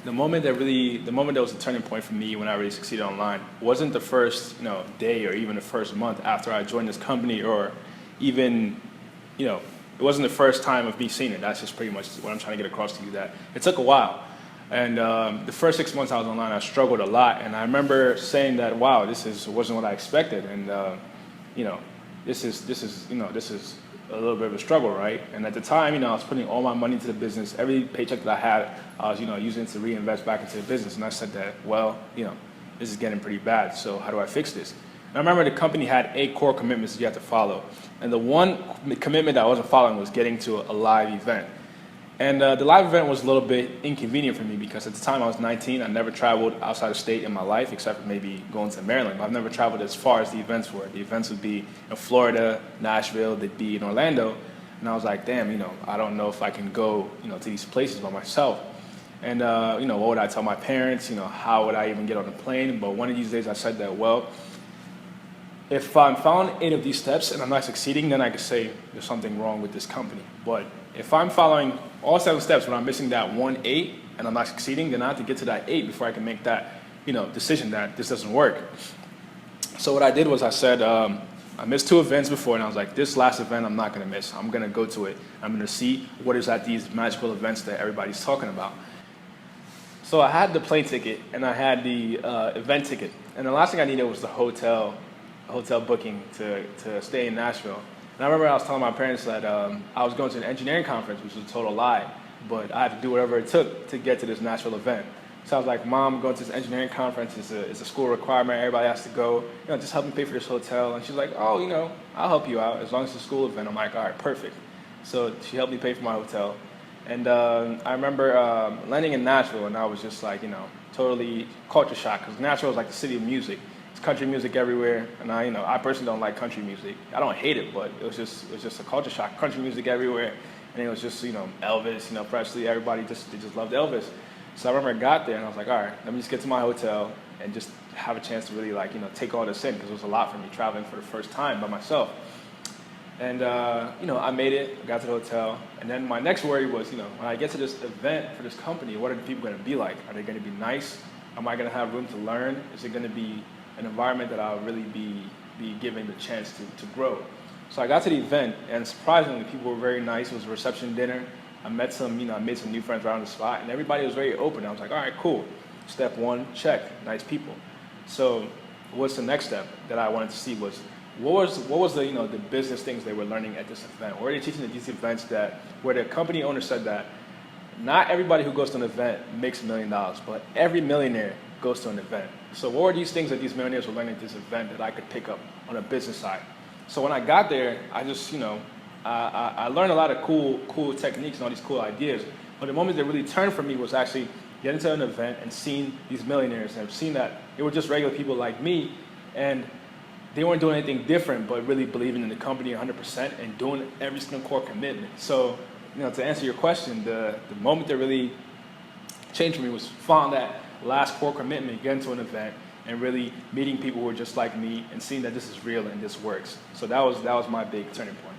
the moment that was a turning point for me when I really succeeded online wasn't the first, day or even the first month after I joined this company, or even, it wasn't the first time of me seeing it. That's just pretty much what I'm trying to get across to you. That it took a while, and the first 6 months I was online, I struggled a lot, and I remember saying that, wow, wasn't what I expected, and you know, this is a little bit of a struggle, right? And at the time, I was putting all my money into the business. Every paycheck that I had, I was, using it to reinvest back into the business. And I said that, well, this is getting pretty bad. So how do I fix this? And I remember the company had 8 core commitments that you had to follow. And the one commitment that I wasn't following was getting to a live event. And the live event was a little bit inconvenient for me because at the time I was 19. I never traveled outside of state in my life, except for maybe going to Maryland. I've never traveled as far as the events were. The events would be in Florida, Nashville, they'd be in Orlando. And I was like, damn, I don't know if I can go, to these places by myself. And, what would I tell my parents? How would I even get on a plane? But one of these days I said that, well, if I'm following 8 of these steps and I'm not succeeding, then I could say there's something wrong with this company. But if I'm following all 7 steps, but I'm missing that 8 and I'm not succeeding, then I have to get to that 8 before I can make that, decision that this doesn't work. So what I did was I said, I missed 2 events before, and I was like, this last event I'm not going to miss. I'm going to go to it. I'm going to see what is at these magical events that everybody's talking about. So I had the plane ticket and I had the event ticket, and the last thing I needed was the hotel booking to stay in Nashville. And I remember I was telling my parents that I was going to an engineering conference, which was a total lie, but I had to do whatever it took to get to this Nashville event. So I was like, Mom, going to this engineering conference is a school requirement. Everybody has to go. Just help me pay for this hotel. And she's like, oh, I'll help you out as long as it's a school event. I'm like, all right, perfect. So she helped me pay for my hotel. And I remember landing in Nashville, and I was just like, totally culture shock, because Nashville is like the city of music. It's country music everywhere, and I personally don't like country music. I don't hate it, but it was just a culture shock. Country music everywhere, and it was just Elvis, Presley. Everybody just loved Elvis. So I remember I got there, and I was like, all right, let me just get to my hotel and just have a chance to really take all this in, because it was a lot for me traveling for the first time by myself. And, I made it, got to the hotel, and then my next worry was, when I get to this event for this company, what are the people going to be like? Are they going to be nice? Am I going to have room to learn? Is it going to be an environment that I'll really be given the chance to grow? So I got to the event, and surprisingly, people were very nice. It was a reception dinner. I met I made some new friends right on the spot, and everybody was very open. I was like, all right, cool. Step 1, check, nice people. So what's the next step that I wanted to see was, what was the business things they were learning at this event? What were they teaching at these events where the company owner said that not everybody who goes to an event makes $1 million, but every millionaire goes to an event. So what were these things that these millionaires were learning at this event that I could pick up on a business side? So when I got there, I just, I learned a lot of cool techniques and all these cool ideas. But the moment that really turned for me was actually getting to an event and seeing these millionaires, and seeing that they were just regular people like me, and they weren't doing anything different, but really believing in the company 100% and doing every single core commitment. So, to answer your question, the moment that really changed for me was following that last core commitment, getting to an event, and really meeting people who were just like me and seeing that this is real and this works. So that was my big turning point.